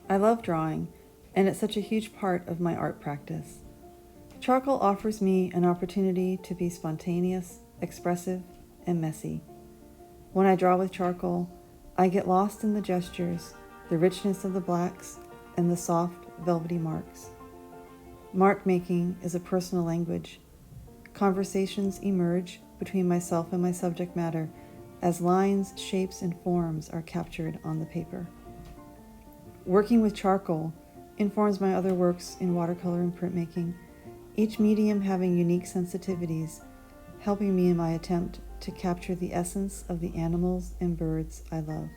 I love drawing, and it's such a huge part of my art practice. Charcoal offers me an opportunity to be spontaneous, expressive, and messy. When I draw with charcoal, I get lost in the gestures, the richness of the blacks, and the soft, velvety marks. Mark making is a personal language. Conversations emerge between myself and my subject matter as lines, shapes, and forms are captured on the paper. Working with charcoal informs my other works in watercolor and printmaking, each medium having unique sensitivities, helping me in my attempt to capture the essence of the animals and birds I love.